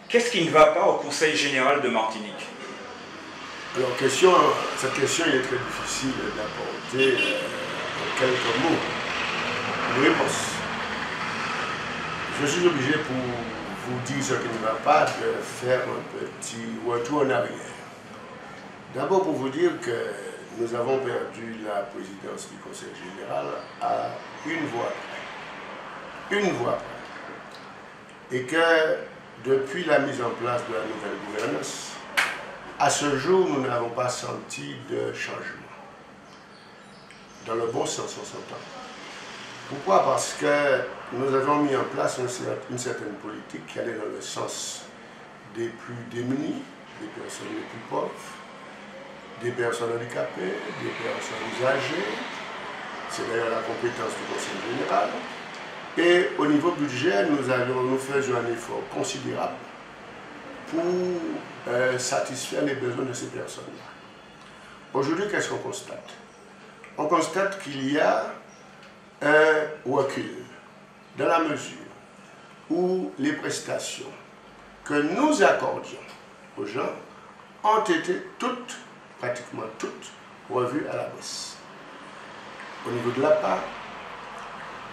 Qu'est-ce qui ne va pas au Conseil général de Martinique? Alors, cette question il est très difficile d'apporter en quelques mots une réponse. Je suis obligé pour vous dire ce qui ne va pas de faire un petit retour en arrière. D'abord pour vous dire que nous avons perdu la présidence du Conseil général à une voix près. Une voix près. Et que depuis la mise en place de la nouvelle gouvernance, à ce jour, nous n'avons pas senti de changement. Dans le bon sens, on s'entend. Pourquoi? Parce que nous avons mis en place une certaine politique qui allait dans le sens des plus démunis, des personnes les plus pauvres, des personnes handicapées, des personnes âgées. C'est d'ailleurs la compétence du Conseil général. Et au niveau budget, nous faisions un effort considérable pour satisfaire les besoins de ces personnes-là. Aujourd'hui, qu'est-ce qu'on constate? On constate qu'il y a un recul dans la mesure où les prestations que nous accordions aux gens ont été pratiquement toutes, revues à la baisse. Au niveau de la part,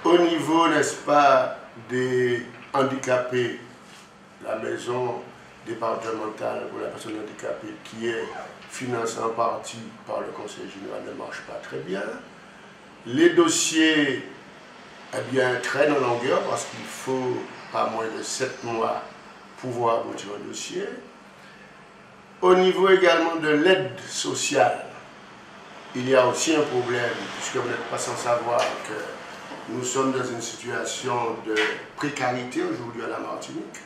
au niveau, n'est-ce pas, des handicapés, la maison départementale pour la personne handicapée qui est financée en partie par le Conseil général ne marche pas très bien. Les dossiers, eh bien, traînent en longueur parce qu'il faut pas moins de 7 mois pour pouvoir aboutir un dossier. Au niveau également de l'aide sociale, il y a aussi un problème, puisque vous n'êtes pas sans savoir que nous sommes dans une situation de précarité aujourd'hui à la Martinique.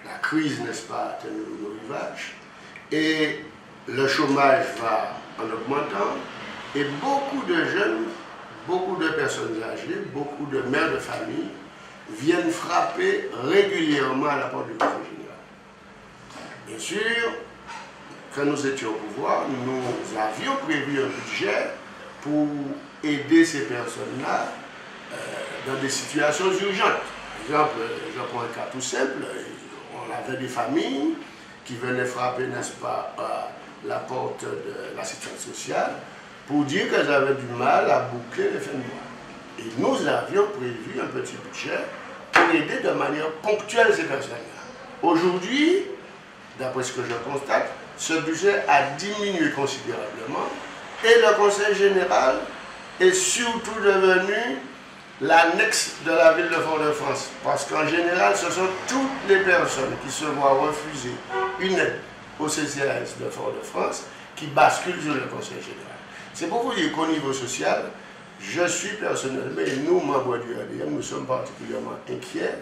La crise, n'est-ce pas, atteint le rivage. Et le chômage va en augmentant. Et beaucoup de jeunes, beaucoup de personnes âgées, beaucoup de mères de famille viennent frapper régulièrement à la porte du Conseil général. Bien sûr, quand nous étions au pouvoir, nous avions prévu un budget pour aider ces personnes-là dans des situations urgentes. Par exemple, je prends un cas tout simple, on avait des familles qui venaient frapper, n'est-ce pas, à la porte de la sécurité sociale pour dire qu'elles avaient du mal à boucler les fins de mois. Et nous avions prévu un petit budget pour aider de manière ponctuelle ces personnes-là. Aujourd'hui, d'après ce que je constate, ce budget a diminué considérablement et le Conseil général est surtout devenu l'annexe de la ville de Fort-de-France. Parce qu'en général, ce sont toutes les personnes qui se voient refuser une aide au CCAS de Fort-de-France qui basculent sur le Conseil général. C'est pour vous dire qu'au niveau social, je suis personnellement, et nous, membres du ADM, nous sommes particulièrement inquiets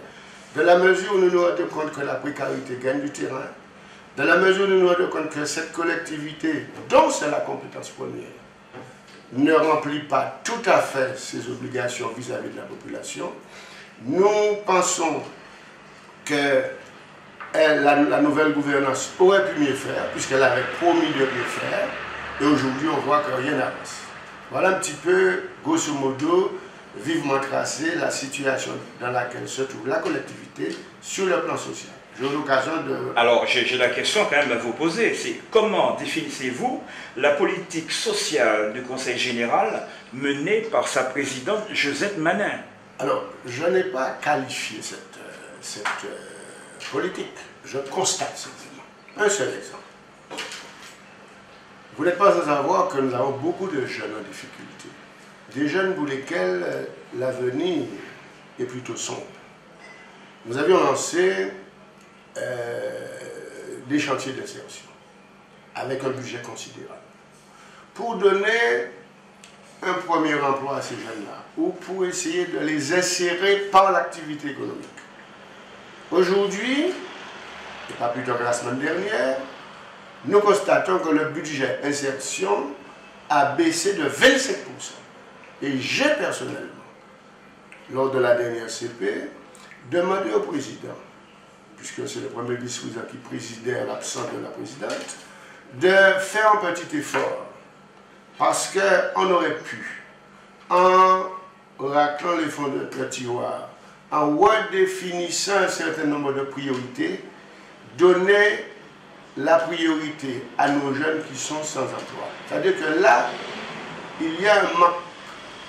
de la mesure où nous nous rendons compte que la précarité gagne du terrain, dans la mesure où nous nous rendons compte que cette collectivité, dont c'est la compétence première, ne remplit pas tout à fait ses obligations vis-à-vis de la population. Nous pensons que la nouvelle gouvernance aurait pu mieux faire, puisqu'elle avait promis de mieux faire, et aujourd'hui on voit que rien n'avance. Voilà un petit peu, grosso modo, vivement tracé la situation dans laquelle se trouve la collectivité sur le plan social. J'ai l'occasion de... Alors, j'ai la question quand même à vous poser, c'est comment définissez-vous la politique sociale du Conseil général menée par sa présidente Josette Manin? Alors, je n'ai pas qualifié cette politique, je constate simplement. Un seul exemple. Vous n'êtes pas sans savoir que nous avons beaucoup de jeunes en difficulté. Des jeunes pour lesquels l'avenir est plutôt sombre. Nous avions lancé des chantiers d'insertion avec un budget considérable pour donner un premier emploi à ces jeunes-là ou pour essayer de les insérer par l'activité économique. Aujourd'hui, et pas plus tard que la semaine dernière, nous constatons que le budget insertion a baissé de 25%. Et j'ai personnellement, lors de la dernière CP, demandé au président, puisque c'est le premier vice-président qui présidait à l'absence de la présidente, de faire un petit effort. Parce qu'on aurait pu, en raclant les fonds de tiroir, en redéfinissant un certain nombre de priorités, donner la priorité à nos jeunes qui sont sans emploi. C'est-à-dire que là, il y a un manque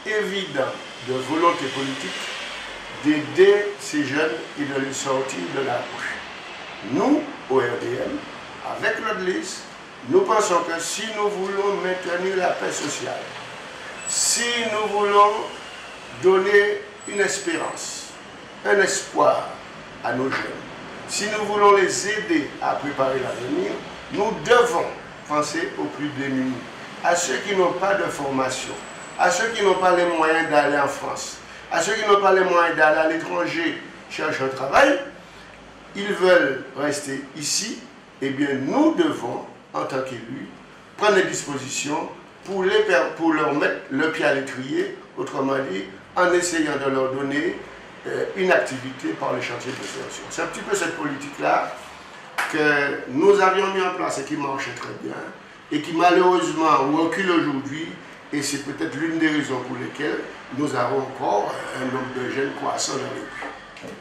évident de volonté politique d'aider ces jeunes et de les sortir de la rue. Nous, au RDM, avec notre liste, nous pensons que si nous voulons maintenir la paix sociale, si nous voulons donner une espérance, un espoir à nos jeunes, si nous voulons les aider à préparer l'avenir, nous devons penser aux plus démunis, à ceux qui n'ont pas de formation, à ceux qui n'ont pas les moyens d'aller en France, à ceux qui n'ont pas les moyens d'aller à l'étranger chercher un travail. Ils veulent rester ici, eh bien nous devons, en tant qu'élus, prendre des dispositions pour leur mettre le pied à l'étrier, autrement dit, en essayant de leur donner une activité par le chantier de l'insertion. C'est un petit peu cette politique-là que nous avions mis en place et qui marchait très bien, et qui malheureusement recule aujourd'hui, et c'est peut-être l'une des raisons pour lesquelles nous avons encore un nombre de jeunes croissants dans les rues.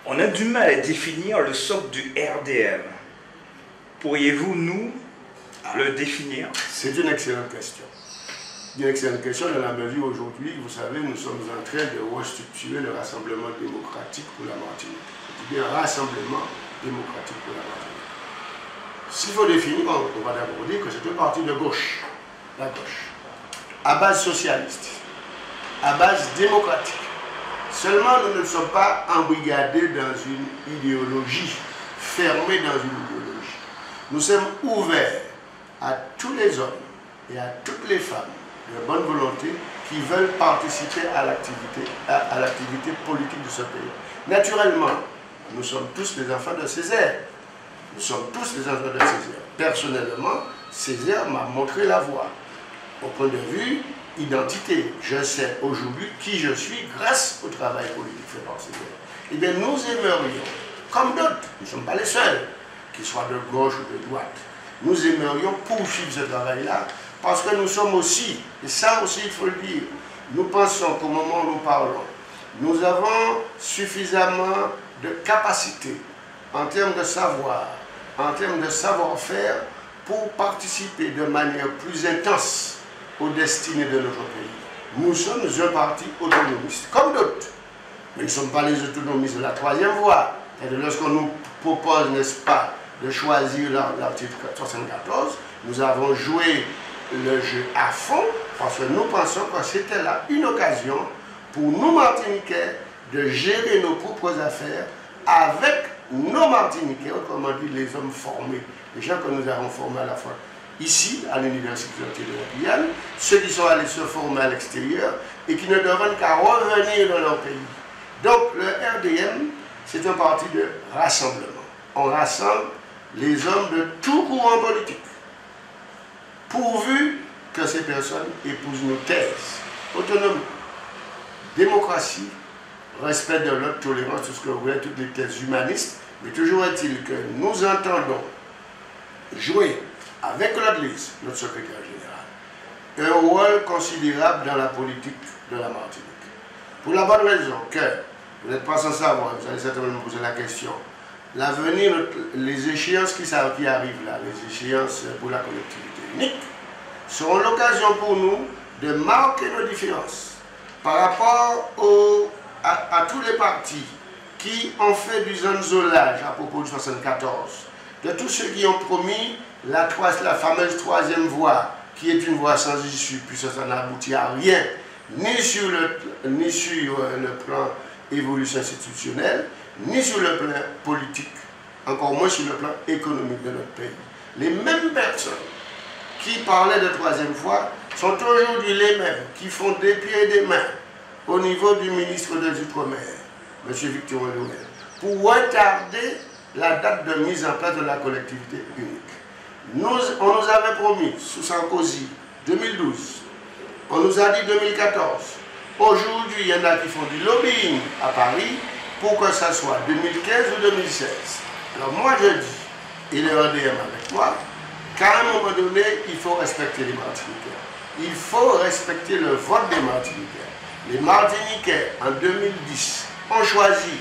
On a du mal à définir le socle du RDM. Pourriez-vous nous le définir? C'est une excellente question. Une excellente question dans la mesure où aujourd'hui, vous savez, nous sommes en train de restructurer le Rassemblement démocratique pour la Martinique. C'est-à-dire un Rassemblement démocratique pour la Martinique. S'il faut définir, on va d'abord dire que c'est un parti de gauche, la gauche, à base socialiste, à base démocratique. Seulement, nous ne sommes pas embrigadés dans une idéologie, fermés dans une idéologie. Nous sommes ouverts à tous les hommes et à toutes les femmes de bonne volonté qui veulent participer à l'activité politique de ce pays. Naturellement, nous sommes tous des enfants de Césaire. Nous sommes tous des enfants de Césaire. Personnellement, Césaire m'a montré la voie. Au point de vue identité, je sais aujourd'hui qui je suis grâce au travail politique fait par Césaire. Eh bien, nous aimerions, comme d'autres, nous ne sommes pas les seuls, qu'ils soient de gauche ou de droite, nous aimerions poursuivre ce travail-là, parce que nous sommes aussi, et ça aussi il faut le dire, nous pensons qu'au moment où nous parlons, nous avons suffisamment de capacité en termes de savoir, en termes de savoir-faire, pour participer de manière plus intense aux destinées de notre pays. Nous sommes un parti autonomiste, comme d'autres. Mais nous ne sommes pas les autonomistes de la troisième voie. Et lorsqu'on nous propose, n'est-ce pas, de choisir l'article 74, nous avons joué le jeu à fond, parce que nous pensons que c'était là une occasion pour nous Martiniquais de gérer nos propres affaires avec nos Martiniquais, autrement dit les hommes formés, les gens que nous avons formés à la fois ici, à l'Université de la Guyane, ceux qui sont allés se former à l'extérieur et qui ne demandent qu'à revenir dans leur pays. Donc le RDM, c'est un parti de rassemblement. On rassemble les hommes de tout courant politique, pourvu que ces personnes épousent nos thèses. Autonomie, démocratie, respect de l'autre, tolérance, tout ce que vous voulez, toutes les thèses humanistes, mais toujours est-il que nous entendons jouer avec notre liste, notre secrétaire général, un rôle considérable dans la politique de la Martinique. Pour la bonne raison que, vous n'êtes pas sans savoir, vous allez certainement me poser la question, l'avenir, les échéances qui arrivent là, les échéances pour la collectivité unique, seront l'occasion pour nous de marquer nos différences par rapport à tous les partis qui ont fait du zonzolage à propos de 74, de tous ceux qui ont promis la fameuse troisième voie, qui est une voie sans issue, puisque ça n'aboutit à rien, ni sur le plan évolution institutionnelle, ni sur le plan politique, encore moins sur le plan économique de notre pays. Les mêmes personnes qui parlaient de troisième voie sont aujourd'hui les mêmes qui font des pieds et des mains au niveau du ministre des Outre-mer, M. Victor Léonel, pour retarder la date de mise en place de la collectivité unique. On nous avait promis, sous Sarkozy, 2012, on nous a dit 2014. Aujourd'hui, il y en a qui font du lobbying à Paris pour que ça soit 2015 ou 2016. Alors moi je dis, et le RDM avec moi, qu'à un moment donné, il faut respecter les Martiniquais. Il faut respecter le vote des Martiniquais. Les Martiniquais, en 2010, ont choisi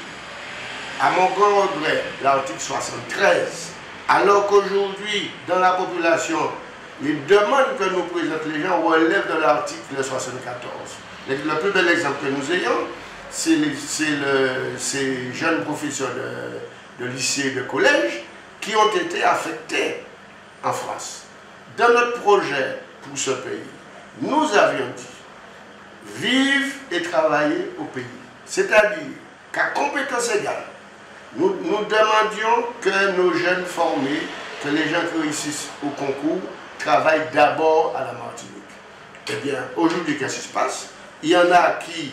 à mon grand regret, l'article 73, alors qu'aujourd'hui, dans la population, les demandes que nous présentent les gens relèvent de l'article 74. Le plus bel exemple que nous ayons, c'est ces jeunes professeurs de lycée et de collège qui ont été affectés en France. Dans notre projet pour ce pays, nous avions dit vivre et travailler au pays. C'est-à-dire qu'à compétence égale, nous demandions que nos jeunes formés, que les gens qui réussissent au concours, travaillent d'abord à la Martinique. Eh bien, aujourd'hui, qu'est-ce qui se passe? Il y en a qui,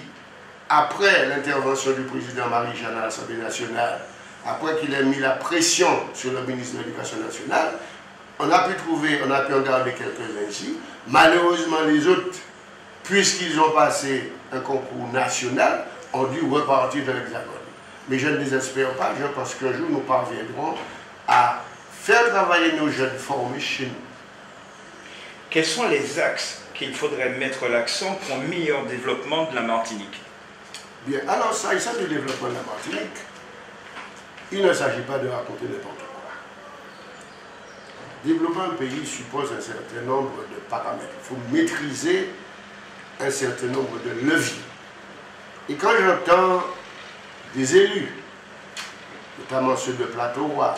après l'intervention du président Marie-Jeanne à l'Assemblée nationale, après qu'il ait mis la pression sur le ministre de l'Éducation nationale, on a pu en garder quelques-uns ici. Malheureusement, les autres, puisqu'ils ont passé un concours national, ont dû repartir de l'Hexagone. Mais je ne désespère pas, je pense qu'un jour nous parviendrons à faire travailler nos jeunes formés chez nous. Quels sont les axes qu'il faudrait mettre l'accent pour un meilleur développement de la Martinique? Bien, alors s'agissant du développement de la Martinique, il ne s'agit pas de raconter n'importe quoi. Développer un pays suppose un certain nombre de paramètres. Il faut maîtriser un certain nombre de leviers. Et quand j'entends des élus, notamment ceux de Plateau-Roi,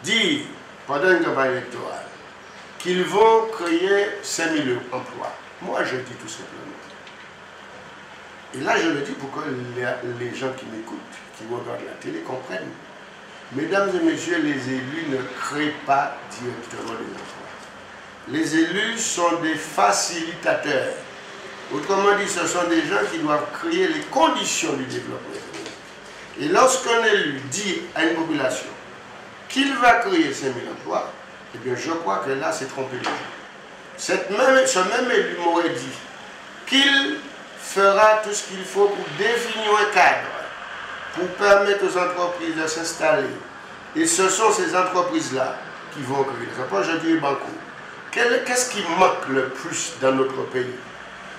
dire pendant une campagne électorale qu'ils vont créer 5000 emplois, moi je dis tout simplement. Et là je le dis pour que les gens qui m'écoutent, qui regardent la télé comprennent. Mesdames et messieurs, les élus ne créent pas directement les emplois. Les élus sont des facilitateurs. Autrement dit, ce sont des gens qui doivent créer les conditions du développement économique. Et lorsqu'un élu dit à une population qu'il va créer 5000 emplois, eh bien je crois que là, c'est tromper les gens. Ce même élu m'aurait dit qu'il fera tout ce qu'il faut pour définir un cadre, pour permettre aux entreprises de s'installer. Et ce sont ces entreprises-là qui vont créer les emplois. Je dis banco. Qu'est-ce qui manque le plus dans notre pays?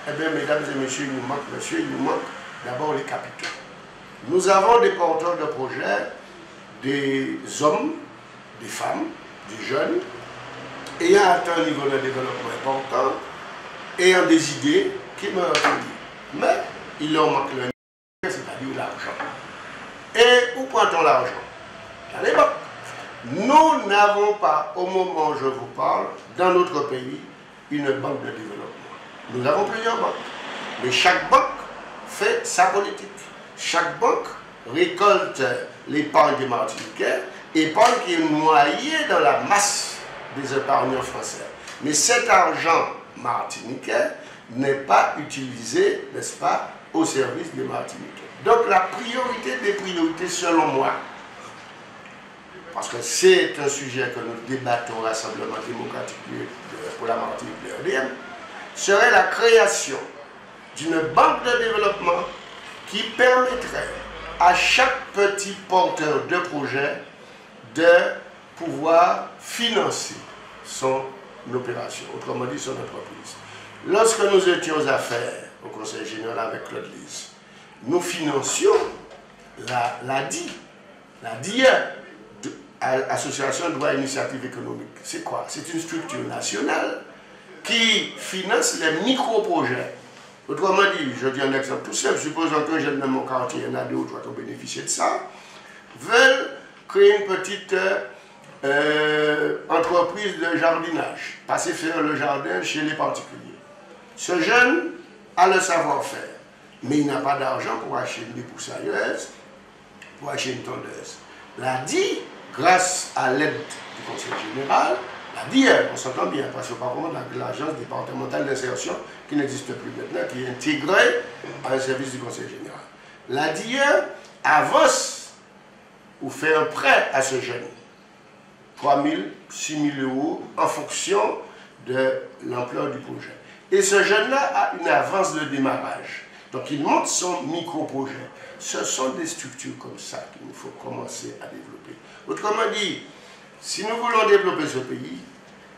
Eh bien, mesdames et messieurs, il nous manque d'abord les capitaux. Nous avons des porteurs de projets, des hommes, des femmes, des jeunes, ayant atteint un niveau de développement important, ayant des idées qui me reconnaissent. Mais il leur manque le niveau, c'est-à-dire l'argent. Et où prend-on l'argent? Dans les banques. Nous n'avons pas, au moment où je vous parle, dans notre pays, une banque de développement. Nous avons plusieurs banques, mais chaque banque fait sa politique. Chaque banque récolte l'épargne des Martiniquais, épargne qui est noyée dans la masse des épargnants français. Mais cet argent martiniquais n'est pas utilisé, n'est-ce pas, au service des Martiniquais. Donc la priorité des priorités, selon moi, parce que c'est un sujet que nous débattons au Rassemblement démocratique pour la Martinique de l'RDM, serait la création d'une banque de développement qui permettrait à chaque petit porteur de projet de pouvoir financer son opération, autrement dit son entreprise. Lorsque nous étions aux affaires au Conseil général avec Claude Lise, nous financions la DIE, Association de droit et initiative économique. C'est quoi? C'est une structure nationale qui finance les micro-projets. Autrement dit, je dis un exemple tout simple, supposons qu'un jeune de mon quartier, il y en a deux ou trois qui ont bénéficié de ça, veulent créer une petite entreprise de jardinage, passer faire le jardin chez les particuliers. Ce jeune a le savoir-faire, mais il n'a pas d'argent pour acheter une dépoussailleuse, pour acheter une tondeuse. La DIE, grâce à l'aide du Conseil général, la DIE, on s'entend bien, parce que par contre, l'agence départementale d'insertion, qui n'existe plus maintenant, qui est intégrée à un service du Conseil général. La DIE avance ou fait un prêt à ce jeune, 3 000, 6 000 euros, en fonction de l'ampleur du projet. Et ce jeune-là a une avance de démarrage. Donc il monte son micro-projet. Ce sont des structures comme ça qu'il faut commencer à développer. Autrement dit, si nous voulons développer ce pays,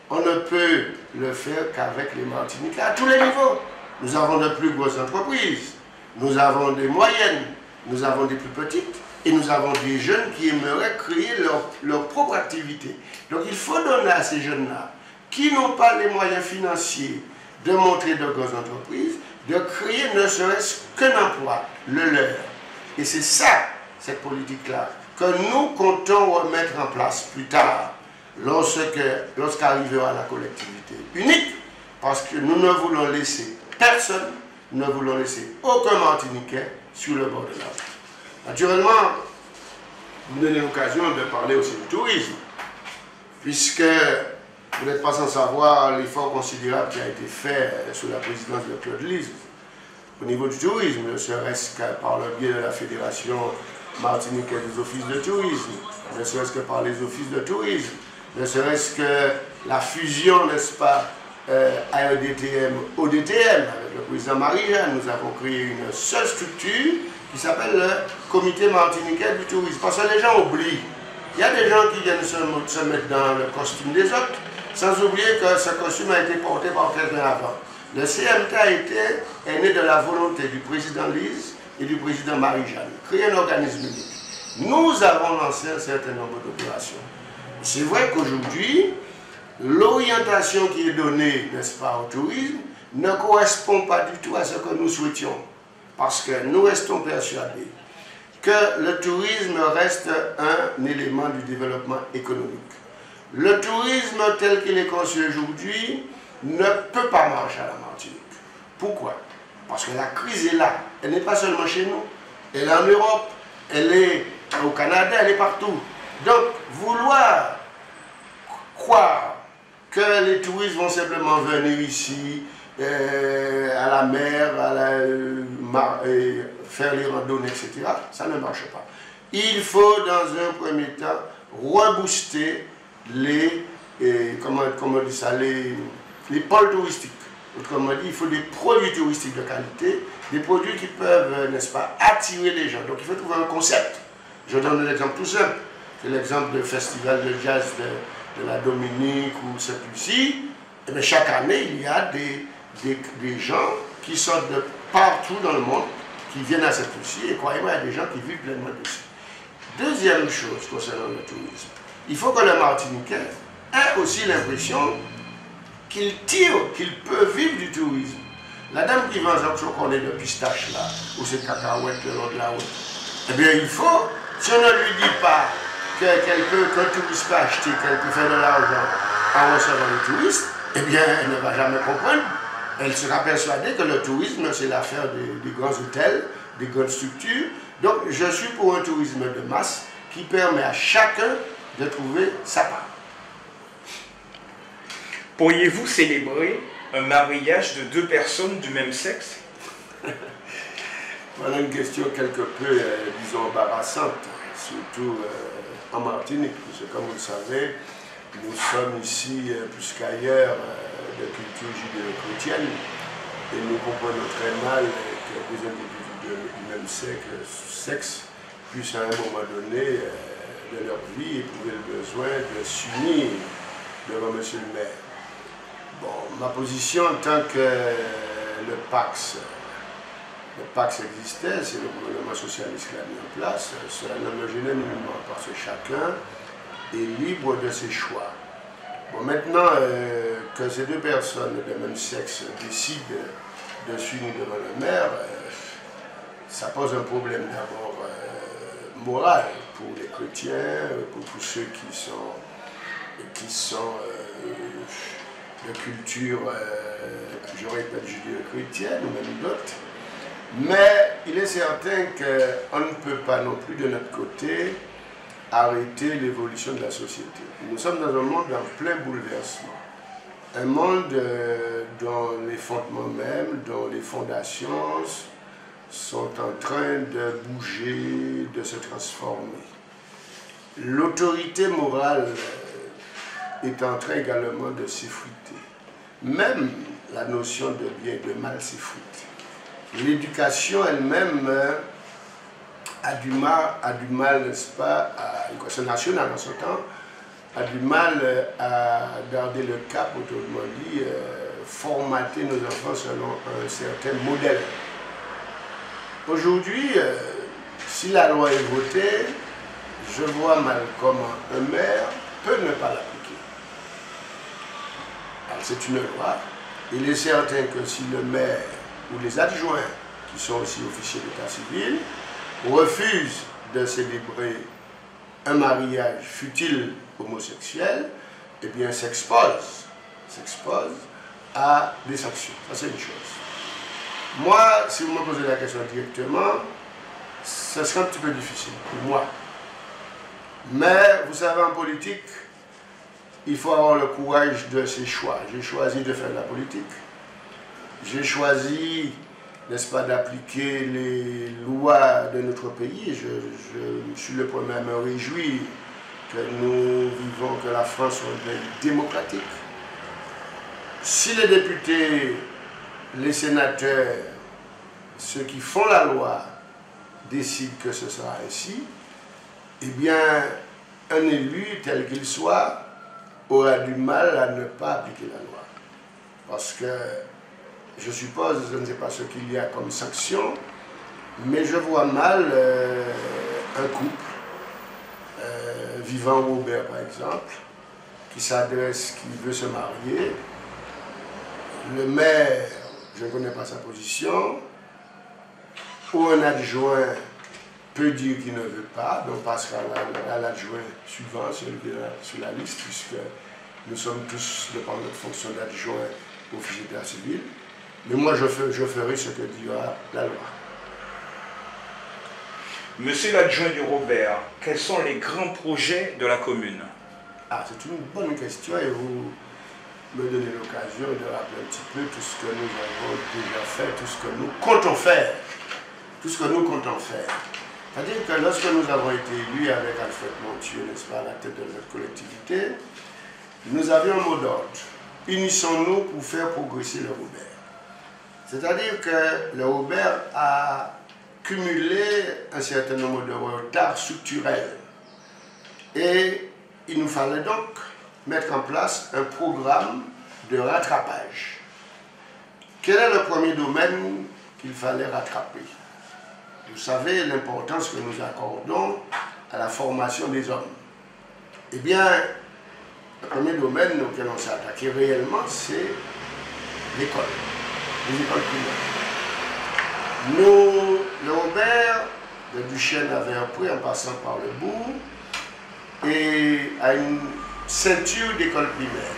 on ne peut le faire qu'avec les Martiniquais à tous les niveaux. Nous avons de plus grosses entreprises, nous avons des moyennes, nous avons des plus petites, et nous avons des jeunes qui aimeraient créer leur propre activité. Donc il faut donner à ces jeunes-là, qui n'ont pas les moyens financiers de monter de grosses entreprises, de créer ne serait-ce qu'un emploi, le leur. Et c'est ça, cette politique-là, que nous comptons remettre en place plus tard, lorsqu'arrivera la collectivité unique, parce que nous ne voulons laisser personne, nous ne voulons laisser aucun Martiniquais sur le bord de la route. Naturellement, vous me donnez l'occasion de parler aussi du tourisme, puisque vous n'êtes pas sans savoir l'effort considérable qui a été fait sous la présidence de Claude Lise au niveau du tourisme, ne serait-ce que par le biais de la Fédération martiniquaise des offices de tourisme, ne serait-ce que par les offices de tourisme, ne serait-ce que la fusion, n'est-ce pas, AEDTM, ODTM, avec le président Marie-Jeanne, nous avons créé une seule structure qui s'appelle le Comité martiniquais du tourisme. Parce que les gens oublient. Il y a des gens qui viennent se mettre dans le costume des autres, sans oublier que ce costume a été porté par quelqu'un avant. Le CMT est né de la volonté du président Lise et du président Marie-Jeanne, créer un organisme unique. Nous avons lancé un certain nombre d'opérations. C'est vrai qu'aujourd'hui, l'orientation qui est donnée, n'est-ce pas, au tourisme, ne correspond pas du tout à ce que nous souhaitions. Parce que nous restons persuadés que le tourisme reste un élément du développement économique. Le tourisme tel qu'il est conçu aujourd'hui ne peut pas marcher à la Martinique. Pourquoi? Parce que la crise est là. Elle n'est pas seulement chez nous. Elle est en Europe, elle est au Canada, elle est partout. Donc, vouloir croire que les touristes vont simplement venir ici, à la mer, faire les randonnées, etc., ça ne marche pas. Il faut, dans un premier temps, rebooster les pôles touristiques. Autrement dit, il faut des produits touristiques de qualité, des produits qui peuvent, n'est-ce pas, attirer les gens. Donc il faut trouver un concept. Je donne un exemple tout simple. C'est l'exemple du festival de jazz de la Dominique ou celui-ci. Et bien, chaque année, il y a des gens qui sortent de partout dans le monde, qui viennent à cette Lucie, et croyez-moi, il y a des gens qui vivent pleinement dessus. Deuxième chose concernant le tourisme, il faut que le Martiniquais ait aussi l'impression qu'il peut vivre du tourisme. La dame qui vend un chocolat de pistache là, ou ses cacahuètes le long de la route, eh bien il faut, si on ne lui dit pas qu'un touriste peut acheter, qu'elle peut faire de l'argent en recevant le touriste, eh bien elle ne va jamais comprendre. Elle sera persuadée que le tourisme c'est l'affaire des grands hôtels, des grandes structures. Donc je suis pour un tourisme de masse qui permet à chacun de trouver sa part. Pourriez-vous célébrer un mariage de deux personnes du même sexe? Voilà une question quelque peu, disons, embarrassante, surtout en Martinique, parce que comme vous le savez, nous sommes ici, plus qu'ailleurs, de culture judéo-chrétienne, et nous comprenons très mal que des individus du même sexe puissent à un moment donné de leur vie éprouver le besoin de s'unir devant M. le maire. Bon, ma position en tant que le PAX existait, c'est le gouvernement socialiste qui l'a mis en place, cela ne me gênait nullement parce que chacun est libre de ses choix. Bon, maintenant que ces deux personnes de même sexe décident de s'unir devant le maire, ça pose un problème d'abord moral pour les chrétiens, pour tous ceux qui sont de culture, j'aurais pas de judéo-chrétienne ou même d'autres. Mais il est certain qu'on ne peut pas non plus de notre côté arrêter l'évolution de la société. Nous sommes dans un monde en plein bouleversement. Un monde dont les fondements même, dont les fondations sont en train de bouger, de se transformer. L'autorité morale est en train également de s'effriter. Même la notion de bien et de mal s'effrite. L'éducation elle-même a du mal, n'est-ce pas, l'éducation nationale en ce temps, a du mal à garder le cap, autrement dit, formater nos enfants selon un certain modèle. Aujourd'hui, si la loi est votée, je vois mal comment un maire peut ne pas l'appliquer. Alors c'est une loi. Il est certain que si le maire ou les adjoints, qui sont aussi officiers d'état civil, refusent de célébrer un mariage fut-il homosexuel, eh bien s'expose à des sanctions. Ça c'est une chose. Moi, si vous me posez la question directement, ce serait un petit peu difficile pour moi. Mais vous savez, en politique, il faut avoir le courage de ses choix. J'ai choisi de faire de la politique. J'ai choisi, n'est-ce pas, d'appliquer les lois de notre pays. Je suis le premier à me réjouir que nous vivons, que la France soit un pays démocratique. Si les députés, les sénateurs, ceux qui font la loi, décident que ce sera ainsi, eh bien, un élu, tel qu'il soit, aura du mal à ne pas appliquer la loi. Parce que, je suppose, je ne sais pas ce qu'il y a comme sanction, mais je vois mal un couple, vivant au Robert par exemple, qui veut se marier. Le maire, je ne connais pas sa position, ou un adjoint peut dire qu'il ne veut pas, donc passera à l'adjoint suivant, celui qui est sur la liste, puisque nous sommes tous, de par notre fonction d'adjoint, officier d'état civil. Mais moi, je ferai ce que dira la loi. Monsieur l'adjoint du Robert, quels sont les grands projets de la commune? Ah, c'est une bonne question et vous me donnez l'occasion de rappeler un petit peu tout ce que nous avons déjà fait, tout ce que nous comptons faire. Tout ce que nous comptons faire. C'est-à-dire que lorsque nous avons été élus avec Alfred Montieu, n'est-ce pas, à la tête de notre collectivité, nous avions un mot d'ordre. Unissons-nous pour faire progresser le Robert. C'est-à-dire que le Robert a cumulé un certain nombre de retards structurels. Et il nous fallait donc mettre en place un programme de rattrapage. Quel est le premier domaine qu'il fallait rattraper? Vous savez l'importance que nous accordons à la formation des hommes. Eh bien, le premier domaine auquel on s'est attaqué réellement, c'est l'école, les écoles primaires. Nous, le Robert, de Duchesne à Verpré, en passant par le bourg, et à une ceinture d'écoles primaires.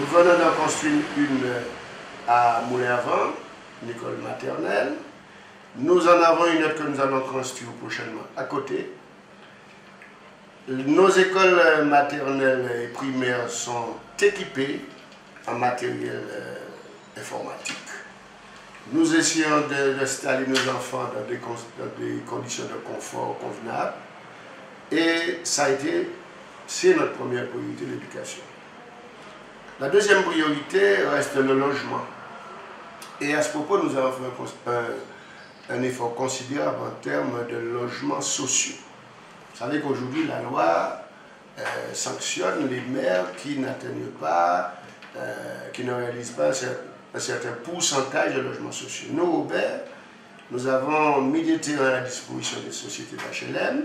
Nous venons d'en construire une à Moulin-à-Vent, une école maternelle. Nous en avons une autre que nous allons construire prochainement à côté. Nos écoles maternelles et primaires sont équipées en matériel informatique. Nous essayons d'installer nos enfants dans des conditions de confort convenables. Et ça a été, c'est notre première priorité, l'éducation. La deuxième priorité reste le logement. Et à ce propos, nous avons fait un effort considérable en termes de logements sociaux. Vous savez qu'aujourd'hui, la loi sanctionne les maires qui n'atteignent pas, qui ne réalisent pas un certain pourcentage de logements sociaux. Nous, Robert, nous avons mis des terrains à la disposition des sociétés d'HLM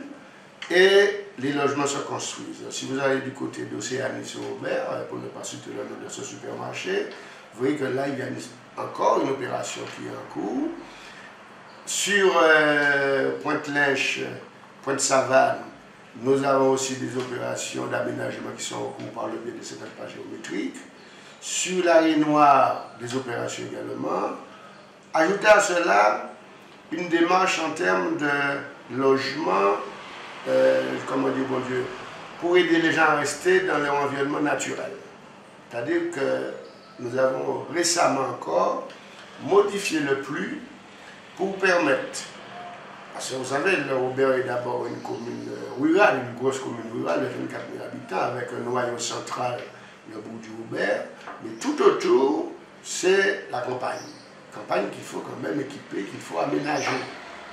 et les logements se construisent. Si vous allez du côté d'Océanie sur Robert, pour ne pas citer le nom de ce supermarché, vous voyez que là, il y a encore une opération qui est en cours. Sur Pointe-Lèche, Pointe-Savane, nous avons aussi des opérations d'aménagement qui sont en cours par le biais de cette page géométrique. Sur la Rive Noire, des opérations également. Ajoutez à cela une démarche en termes de logement, comment dire, bon Dieu, pour aider les gens à rester dans leur environnement naturel. C'est-à-dire que nous avons récemment encore modifié le PLU pour permettre, parce que vous savez, le Robert est d'abord une commune rurale, une grosse commune rurale de 24 000 habitants, avec un noyau central, le bourg du Robert, mais tout autour, c'est la campagne. Campagne qu'il faut quand même équiper, qu'il faut aménager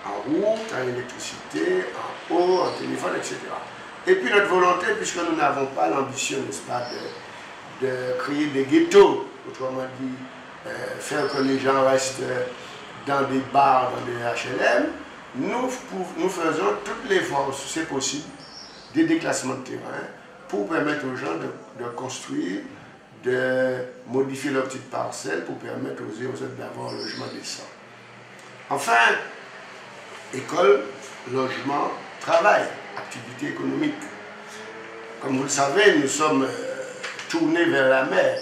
en route, en électricité, en eau, en téléphone, etc. Et puis notre volonté, puisque nous n'avons pas l'ambition, n'est-ce pas, de créer des ghettos, autrement dit, faire que les gens restent dans des bars, dans des HLM, nous faisons toutes les forces, c'est possible, des déclassements de terrain pour permettre aux gens de construire, de modifier leurs petites parcelles pour permettre aux autres d'avoir un logement décent. Enfin, école, logement, travail, activité économique. Comme vous le savez, nous sommes tournés vers la mer.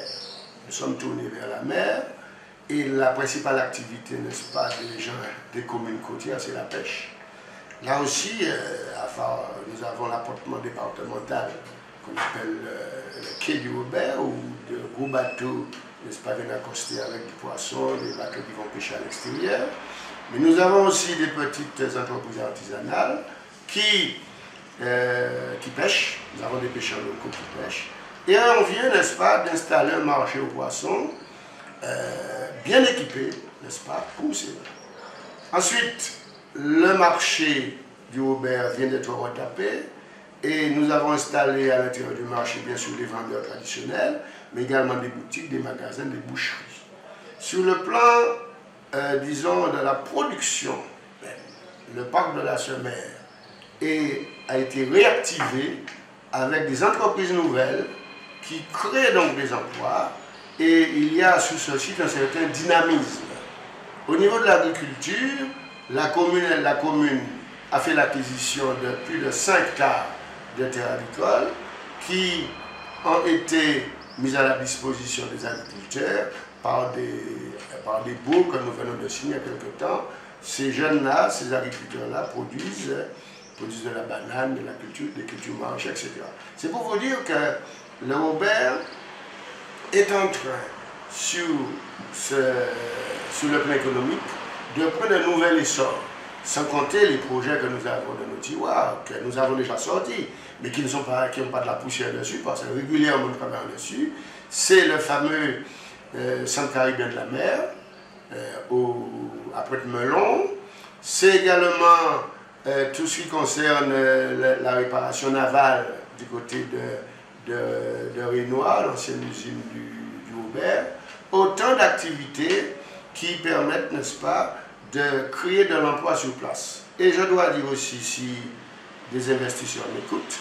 Nous sommes tournés vers la mer et la principale activité, n'est-ce pas, des gens des communes côtières, c'est la pêche. Là aussi, nous avons l'apportement départemental qu'on appelle le quai du Robert, où de gros bateaux, n'est-ce pas, viennent accoster avec du poisson, des bateaux qui vont pêcher à l'extérieur. Mais nous avons aussi des petites entreprises artisanales qui pêchent. Nous avons des pêcheurs locaux qui pêchent. Et on vient, n'est-ce pas, d'installer un marché aux poissons bien équipé, n'est-ce pas, pour ces. Ensuite, le marché du Robert vient d'être retapé et nous avons installé à l'intérieur du marché, bien sûr, des vendeurs traditionnels, mais également des boutiques, des magasins, des boucheries. Sur le plan, disons, de la production, le parc de la Semer a été réactivé avec des entreprises nouvelles qui créent donc des emplois et il y a sous ce site un certain dynamisme. Au niveau de l'agriculture, la commune a fait l'acquisition de plus de 5 hectares de terres agricoles qui ont été mises à la disposition des agriculteurs par des baux que nous venons de signer il y a quelque temps. Ces jeunes-là, ces agriculteurs-là produisent de la banane, des cultures maraîchères, etc. C'est pour vous dire que le Robert est en train, sur le plan économique, de prendre un nouvel essor, sans compter les projets que nous avons dans nos tiroirs, que nous avons déjà sortis, mais qui n'ont pas de la poussière dessus, parce que régulièrement nous travaillons dessus. C'est le fameux Centre caribéen de la mer, à Prête-Melon. C'est également tout ce qui concerne la réparation navale du côté de Renoir, l'ancienne usine du Robert. Autant d'activités qui permettent, n'est-ce pas, de créer de l'emploi sur place. Et je dois dire aussi, si des investisseurs m'écoutent,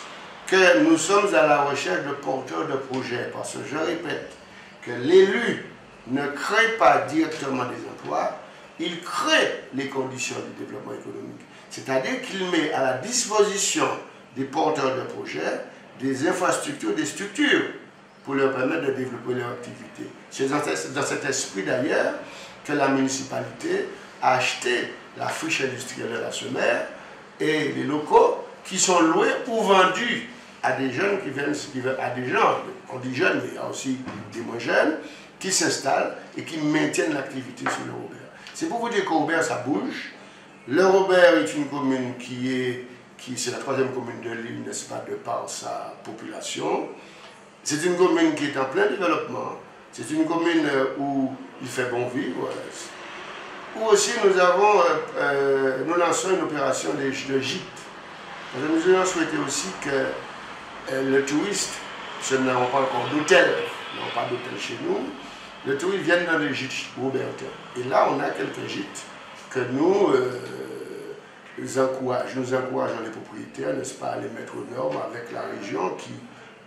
que nous sommes à la recherche de porteurs de projets, parce que je répète que l'élu ne crée pas directement des emplois, il crée les conditions du développement économique. C'est-à-dire qu'il met à la disposition des porteurs de projets des infrastructures, des structures pour leur permettre de développer leur activité. C'est dans cet esprit d'ailleurs que la municipalité a acheté la friche industrielle de la Semer et les locaux qui sont loués ou vendus à des jeunes à des gens, on dit jeunes, mais il y a aussi des moins jeunes, qui s'installent et qui maintiennent l'activité sur le Robert. C'est pour vous dire qu'au Robert, ça bouge. Le Robert est une commune c'est la 3e commune de l'île, n'est-ce pas, de par sa population. C'est une commune qui est en plein développement. C'est une commune où il fait bon vivre. Où aussi nous lançons une opération de gîte. Nous avons souhaité aussi que le touriste, parce que nous n'avons pas encore d'hôtel, nous n'avons pas d'hôtel chez nous, le touriste vienne dans les gîtes robertains. Et là, on a quelques gîtes que nous encourageons les propriétaires, n'est-ce pas, à les mettre aux normes avec la région qui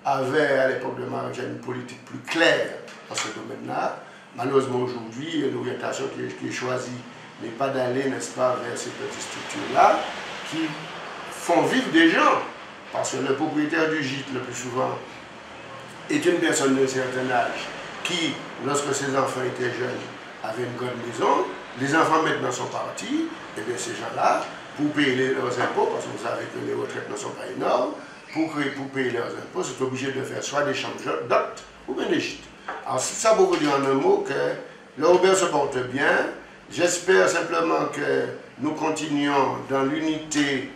avait à l'époque de Marie une politique plus claire dans ce domaine-là. Malheureusement aujourd'hui, l'orientation qui est choisie n'est pas d'aller, n'est-ce pas, vers ces petites structures-là qui font vivre des gens. Parce que le propriétaire du gîte, le plus souvent, est une personne d'un certain âge qui, lorsque ses enfants étaient jeunes, avait une grande maison. Les enfants maintenant sont partis, et bien ces gens-là, pour payer leurs impôts, parce que vous savez que les retraites ne sont pas énormes, pour payer leurs impôts, sont obligés de faire soit des chambres d'hôtes ou bien des gîtes. Alors ça pour vous dire en un mot que le Robert se porte bien. J'espère simplement que nous continuons dans l'unité,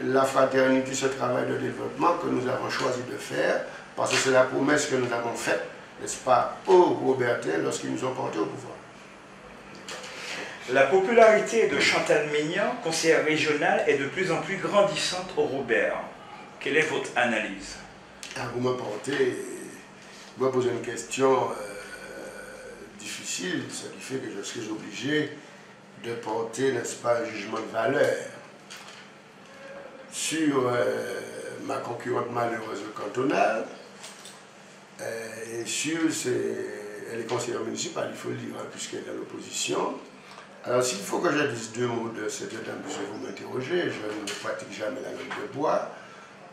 la fraternité, ce travail de développement que nous avons choisi de faire, parce que c'est la promesse que nous avons faite, n'est-ce pas, aux Robertains lorsqu'ils nous ont portés au pouvoir. La popularité de Chantal Maignan, conseillère régionale, est de plus en plus grandissante au Robert. Quelle est votre analyse? Vous me posez une question difficile, ce qui fait que je suis obligé de porter, n'est-ce pas, un jugement de valeur. sur ma concurrente malheureuse cantonale, et sur elle est conseillère municipale, il faut le dire, hein, puisqu'elle est dans l'opposition. Alors s'il faut que je dise deux mots de cette dame, puisque vous m'interrogez, je ne pratique jamais la langue de bois.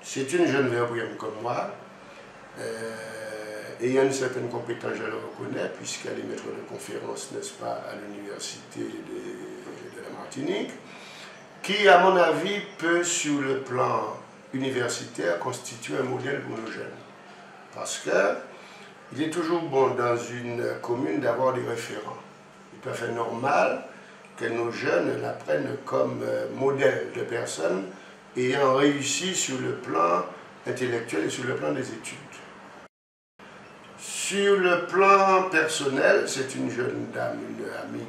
C'est une jeune verbrienne comme moi, ayant une certaine compétence, je le reconnais, puisqu'elle est maître de conférence, n'est-ce pas, à l'université de la Martinique, qui, à mon avis, peut, sur le plan universitaire, constituer un modèle pour nos jeunes. Parce qu'il est toujours bon dans une commune d'avoir des référents. Il est tout à fait normal que nos jeunes la prennent comme modèle de personnes ayant réussi sur le plan intellectuel et sur le plan des études. Sur le plan personnel, c'est une jeune dame, une amie,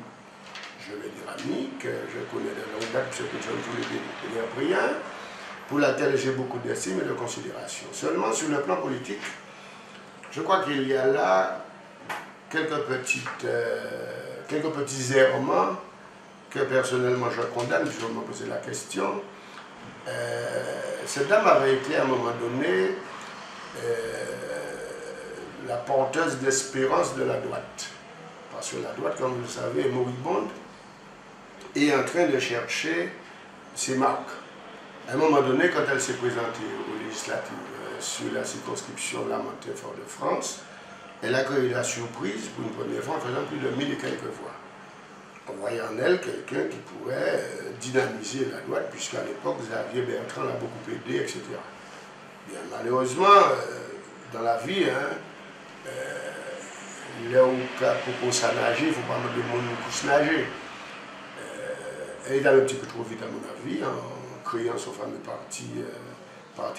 je vais dire amie, que je connais de longue date, puisque nous sommes tous les deux verbriens, pour laquelle j'ai beaucoup d'estime et de considération. Seulement sur le plan politique, je crois qu'il y a là quelques petits errements que personnellement je condamne, si vous me posez la question. Cette dame avait été à un moment donné la porteuse d'espérance de la droite. Parce que la droite, comme vous le savez, est moribonde et en train de chercher ses marques. À un moment donné, quand elle s'est présentée aux législatives sur la circonscription Lamentin-Fort-de-France, elle a créé la surprise pour une première fois en faisant plus de 1000 et quelques voix. On voyait en elle quelqu'un qui pourrait dynamiser la droite, puisqu'à l'époque, Xavier Bertrand l'a beaucoup aidé, etc. Bien, malheureusement, dans la vie, là où pour ça nager, il ne faut pas me demander pour nager. Elle est allée un petit peu trop vite à mon avis, en créant son fameux parti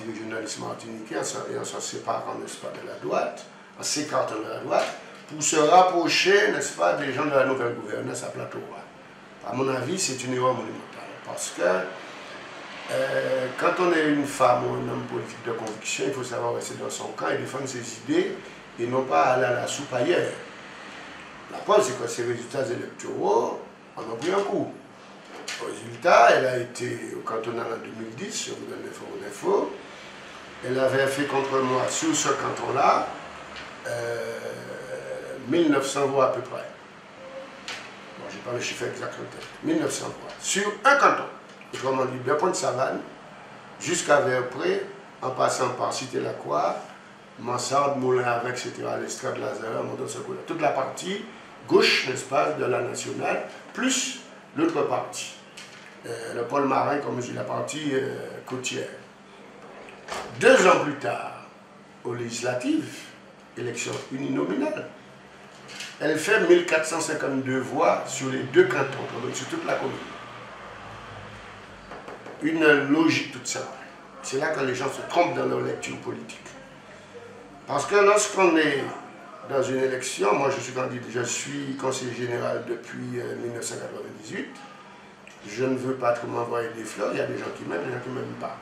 régionaliste martiniquais, et en s'en séparant, n'est-ce pas, de la droite, en s'écartant de la droite, pour se rapprocher, n'est-ce pas, des gens de la nouvelle gouvernance à Plateau-Roi. À mon avis, c'est une erreur monumentale, parce que quand on est une femme ou un homme politique de conviction, il faut savoir rester dans son camp et défendre ses idées, et non pas aller à la soupe ailleurs. La preuve, c'est que ces résultats électoraux en ont pris un coup. Au résultat, elle a été au cantonal en 2010, je vous donne l'info. Elle avait fait contre moi, sur ce canton-là, 1900 voix à peu près. Bon, je n'ai pas le chiffre exact en tête. 1900 voix. Sur un canton. Autrement dit, de Pointe-Savane jusqu'à Verpré, en passant par Cité-la-Croix, Mansarde, Moulin-avec, etc., l'Estrade Lazare, montant ce coup-là. Toute la partie gauche, n'est-ce pas, de la nationale, plus l'autre partie. Le pôle marin, comme je dis, la partie côtière. 2 ans plus tard, aux législatives, élection uninominale, elle fait 1452 voix sur les 2 cantons, donc sur toute la commune. Une logique toute simple. C'est là que les gens se trompent dans leur lecture politique. Parce que lorsqu'on est dans une élection, moi je suis candidat, je suis conseiller général depuis 1998, je ne veux pas trop m'envoyer des fleurs, il y a des gens qui m'aiment, des gens qui ne m'aiment pas.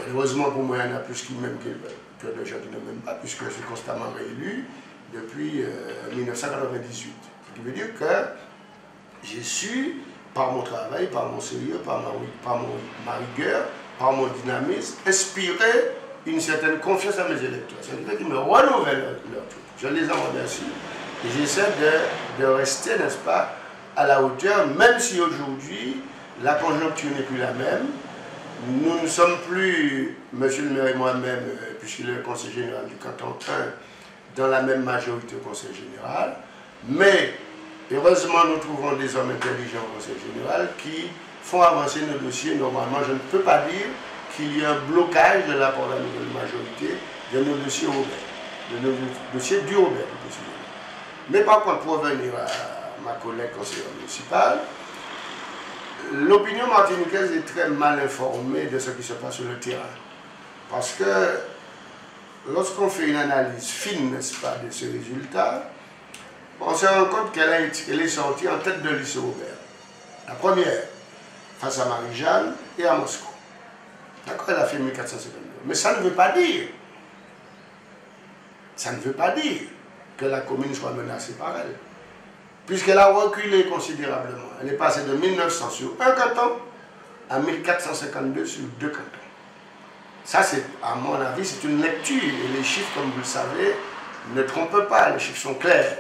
Heureusement pour moi, il y en a plus qui m'aiment que de gens qui ne m'aiment pas, puisque je suis constamment réélu depuis 1998. Ce qui veut dire que j'ai su, par mon travail, par mon sérieux, par ma rigueur, par mon dynamisme, inspirer une certaine confiance à mes électeurs. C'est-à-dire qu'ils me renouvellent leur truc. Je les en remercie. Et j'essaie de rester, n'est-ce pas, à la hauteur, même si aujourd'hui, la conjoncture n'est plus la même. Nous ne sommes plus, monsieur le maire et moi-même, puisqu'il est le conseiller général du canton 1, dans la même majorité au conseil général. Mais, heureusement, nous trouvons des hommes intelligents au conseil général qui font avancer nos dossiers. Normalement, je ne peux pas dire qu'il y a un blocage de la part de la nouvelle majorité de nos dossiers ouverts, de nos dossiers du Robert, mais par contre, pour revenir à ma collègue conseillère municipale, l'opinion martiniquaise est très mal informée de ce qui se passe sur le terrain. Parce que lorsqu'on fait une analyse fine, n'est-ce pas, de ces résultats, on se rend compte qu'elle est sortie en tête de liste Robert. La première, face à Marie-Jeanne et à Moscou. D'accord, elle a fait 1452. Mais ça ne veut pas dire, que la commune soit menacée par elle. Puisqu'elle a reculé considérablement. Elle est passée de 1900 sur un canton à 1452 sur 2 cantons. Ça, c'est, à mon avis, c'est une lecture. Et les chiffres, comme vous le savez, ne trompent pas, les chiffres sont clairs.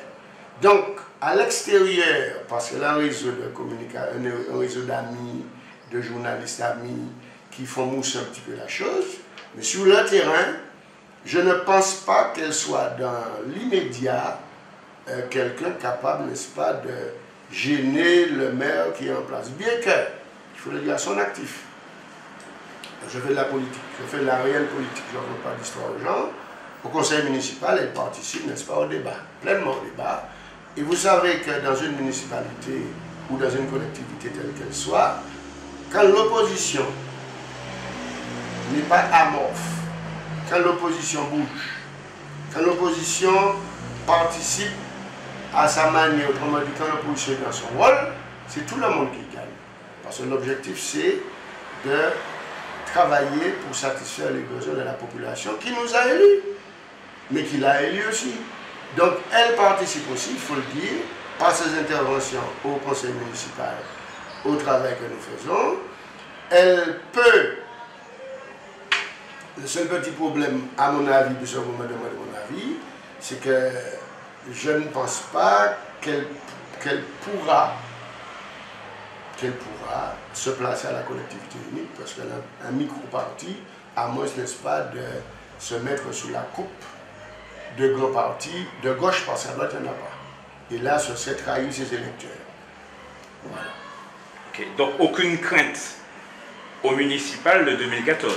Donc, à l'extérieur, parce que là, un réseau de communication, un réseau d'amis, de journalistes amis, qui font mousser un petit peu la chose, mais sur le terrain, je ne pense pas qu'elle soit dans l'immédiat quelqu'un capable, n'est-ce pas, de gêner le maire qui est en place. Bien que, il faut le dire à son actif. Je fais de la politique, je fais de la réelle politique, je ne raconte pas d'histoire aux gens. Au conseil municipal, elle participe, n'est-ce pas, au débat, pleinement au débat. Et vous savez que dans une municipalité ou dans une collectivité telle qu'elle soit, quand l'opposition n'est pas amorphe, quand l'opposition bouge, quand l'opposition participe à sa manière, autrement dit, quand l'opposition est dans son rôle, c'est tout le monde qui gagne. Parce que l'objectif, c'est de travailler pour satisfaire les besoins de la population qui nous a élus, mais qui l'a élu aussi. Donc, elle participe aussi, il faut le dire, par ses interventions au conseil municipal, au travail que nous faisons. Elle peut, le seul petit problème, à mon avis, de ce que vous me demandez mon avis, c'est que je ne pense pas qu'elle pourra se placer à la collectivité unique, parce qu'elle a un micro-parti, à moins, n'est-ce pas, de se mettre sous la coupe de grands partis de gauche, parce qu'à droite, il n'y en a pas. Et là, ce serait trahir ses électeurs. Voilà. Okay. Donc, aucune crainte au municipal de 2014?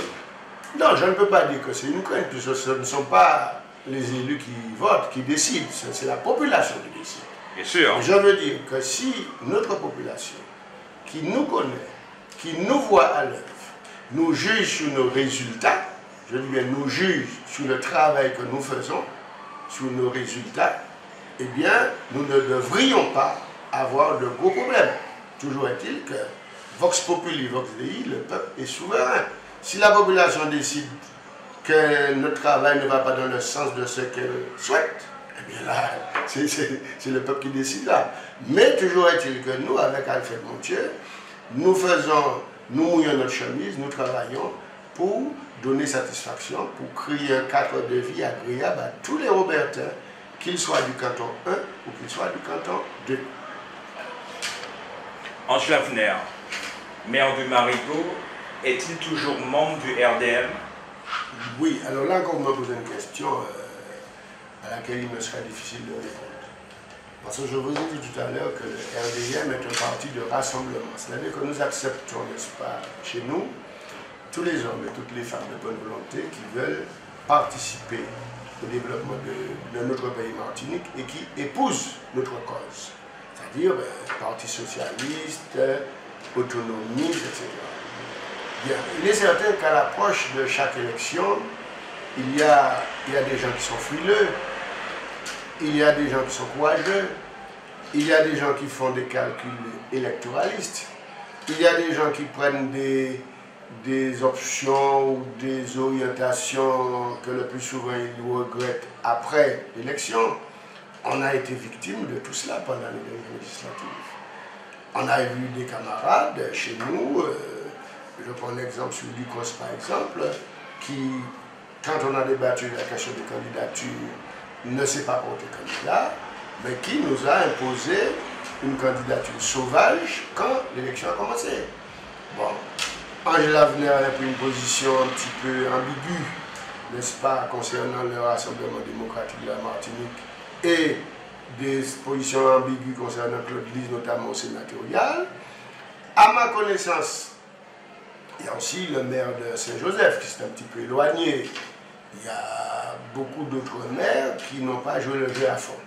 Non, je ne peux pas dire que c'est une crainte, puisque ce ne sont pas les élus qui votent, qui décident, c'est la population qui décide. Bien sûr. Et je veux dire que si notre population, qui nous connaît, qui nous voit à l'œuvre, nous juge sur nos résultats, je dis bien nous juge sur le travail que nous faisons, sur nos résultats, eh bien, nous ne devrions pas avoir de gros problèmes. Toujours est-il que Vox Populi, Vox Dei, le peuple est souverain. Si la population décide que notre travail ne va pas dans le sens de ce qu'elle souhaite, eh bien là, c'est le peuple qui décide là. Mais toujours est-il que nous, avec Alfred Montieu, nous mouillons notre chemise, nous travaillons pour donner satisfaction, pour créer un cadre de vie agréable à tous les Robertains, qu'ils soient du canton 1 ou qu'ils soient du canton 2. Angela Wner, maire du Marigot, est-il toujours membre du RDM? Oui, alors là, quand vous me posez une question à laquelle il me serait difficile de répondre. Parce que je vous ai dit tout à l'heure que le RDM est un parti de rassemblement. C'est-à-dire que nous acceptons, n'est-ce pas, chez nous, tous les hommes et toutes les femmes de bonne volonté qui veulent participer au développement de notre pays Martinique et qui épousent notre cause. C'est-à-dire Parti socialiste, autonomiste, etc. Bien, il est certain qu'à l'approche de chaque élection, il y a des gens qui sont frileux, il y a des gens qui sont courageux, il y a des gens qui font des calculs électoralistes, il y a des gens qui prennent des options ou des orientations que le plus souvent ils regrettent après l'élection. On a été victime de tout cela pendant les législatives. On a vu des camarades chez nous, je prends l'exemple sur Lucas par exemple, qui, quand on a débattu la question de candidature, ne s'est pas porté candidat, mais qui nous a imposé une candidature sauvage quand l'élection a commencé. Bon, Angela Wner a pris une position un petit peu ambiguë, n'est-ce pas, concernant le Rassemblement démocratique de la Martinique et des positions ambiguës concernant Claude Lise, notamment au sénatorial. À ma connaissance, il y a aussi le maire de Saint-Joseph qui s'est un petit peu éloigné. Il y a beaucoup d'autres maires qui n'ont pas joué le jeu à fond.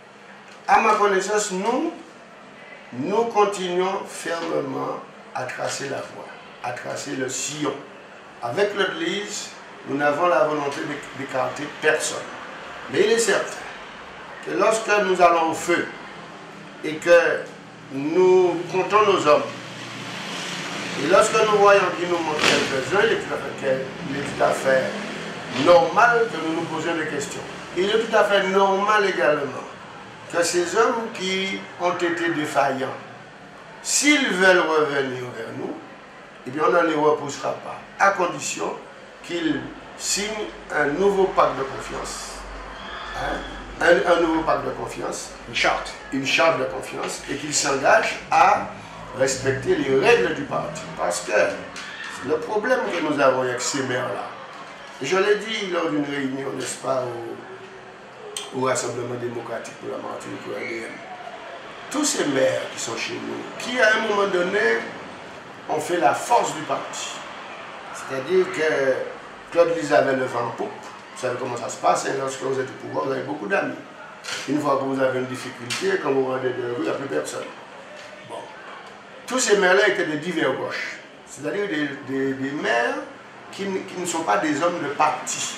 À ma connaissance, nous continuons fermement à tracer la voie, à tracer le sillon. Avec Claude Lise, nous n'avons la volonté d'écarter personne. Mais il est certain que lorsque nous allons au feu et que nous comptons nos hommes, et lorsque nous voyons qu'il nous manque quelques-uns, il est tout à fait normal que nous nous posions des questions. Il est tout à fait normal également que ces hommes qui ont été défaillants, s'ils veulent revenir vers nous, et bien on n'en y repoussera pas, à condition qu'il signe un nouveau pacte de confiance. Hein? Un nouveau pacte de confiance. Une charte de confiance, et qu'il s'engage à respecter les règles du parti. Parce que le problème que nous avons avec ces maires-là, je l'ai dit lors d'une réunion, n'est-ce pas, au Rassemblement démocratique pour la Martinique ou RDM, tous ces maires qui sont chez nous, qui à un moment donné ont fait la force du parti. C'est-à-dire que Claude Lise avait le vent en poupe, vous savez comment ça se passe, et lorsque vous êtes au pouvoir, vous avez beaucoup d'amis. Une fois que vous avez une difficulté, quand vous rendez de rue, il n'y a plus personne. Bon. Tous ces maires-là étaient des divers gauches, c'est-à-dire des maires qui ne sont pas des hommes de parti.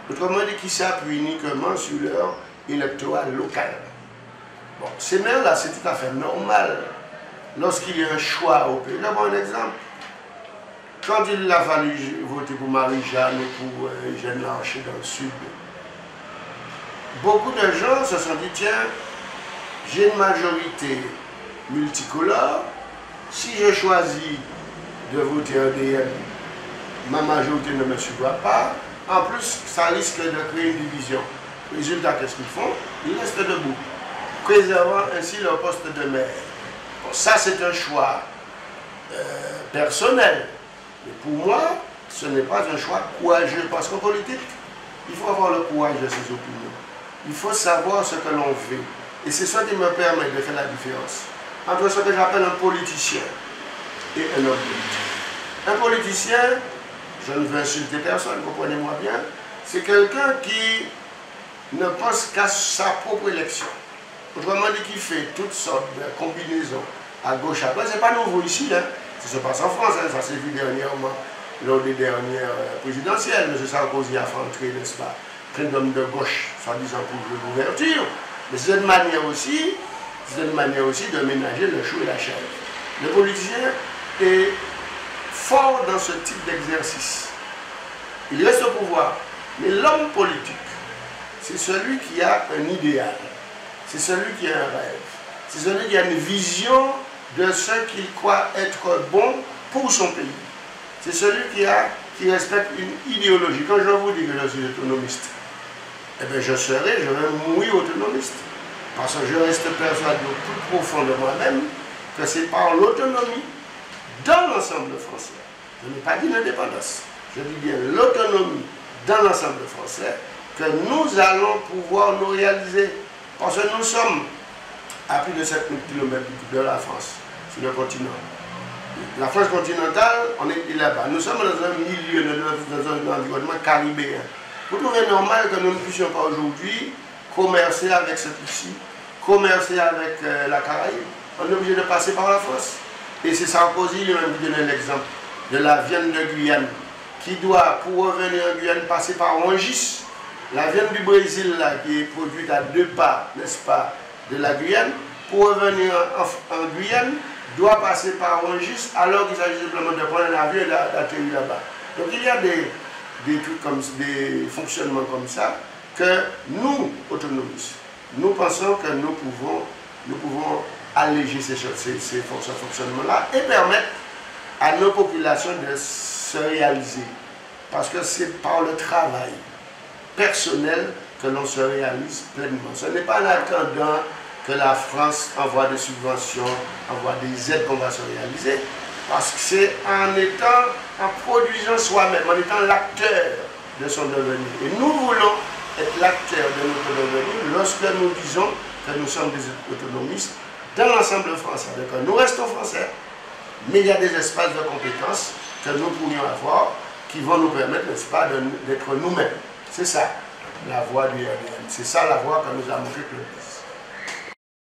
Autrement dit, qui s'appuient uniquement sur leur électorat local. Bon, ces maires-là, c'est tout à fait normal lorsqu'il y a un choix au pays. D'abord, un exemple. Quand il a fallu voter pour Marie-Jeanne ou pour Eugène Larcher dans le sud, beaucoup de gens se sont dit, tiens, j'ai une majorité multicolore, si je choisis de voter RDM, ma majorité ne me suivra pas, en plus, ça risque de créer une division. Résultat, qu'est-ce qu'ils font? Ils restent debout, préservant ainsi leur poste de maire. Bon, ça, c'est un choix personnel. Mais pour moi, ce n'est pas un choix courageux, parce qu'en politique, il faut avoir le courage de ses opinions. Il faut savoir ce que l'on veut. Et c'est ça qui me permet de faire la différence entre ce que j'appelle un politicien et un homme politique. Un politicien, je ne veux insulter personne, comprenez-moi bien, c'est quelqu'un qui ne pense qu'à sa propre élection. Autrement dit, qui fait toutes sortes de combinaisons à gauche, à droite. Ce n'est pas nouveau ici, hein. Ça se passe en France, hein. Ça s'est vu dernièrement lors des dernières présidentielles. M. Sarkozy a fait entrer, n'est-ce pas, plein d'hommes de gauche, soi-disant pour l'ouverture. Mais c'est une manière aussi de ménager le chou et la chèvre. Le politicien est fort dans ce type d'exercice. Il reste au pouvoir. Mais l'homme politique, c'est celui qui a un idéal. C'est celui qui a un rêve. C'est celui qui a une vision de ce qu'il croit être bon pour son pays. C'est celui qui respecte une idéologie. Quand je vous dis que je suis autonomiste, eh bien je vais mourir autonomiste. Parce que je reste persuadé au plus profond de moi-même que c'est par l'autonomie dans l'ensemble français. Je n'ai pas dit l'indépendance. Je dis bien l'autonomie dans l'ensemble français que nous allons pouvoir nous réaliser. Parce que nous sommes à plus de 7000 km de la France, sur le continent. La France continentale, on est là-bas. Nous sommes dans un milieu, dans un environnement caribéen. Vous trouvez normal que nous ne puissions pas aujourd'hui commercer avec ce pays, commercer avec la Caraïbe? On est obligé de passer par la France. Et c'est Sarkozy lui-même qui donne l'exemple de la viande de Guyane, qui doit, pour revenir en Guyane, passer par Rungis. La viande du Brésil, là, qui est produite à 2 pas, n'est-ce pas, de la Guyane, pour revenir en Guyane, doit passer par Rungis, alors qu'il s'agit simplement de prendre un avion et d'atterrir là-bas. Donc il y a des trucs comme des fonctionnements comme ça, que nous, autonomistes, nous pensons que nous pouvons alléger ces fonctionnements-là et permettre à nos populations de se réaliser. Parce que c'est par le travail personnel que l'on se réalise pleinement. Ce n'est pas en attendant que la France envoie des subventions, envoie des aides qu'on va se réaliser, parce que c'est en produisant soi-même, en étant l'acteur de son devenir. Et nous voulons être l'acteur de notre devenir lorsque nous disons que nous sommes des autonomistes dans l'ensemble français. Donc nous restons français, mais il y a des espaces de compétences que nous pourrions avoir qui vont nous permettre, n'est-ce pas, d'être nous-mêmes. C'est ça, la voie du RDM. C'est ça la voie que nous avons fait.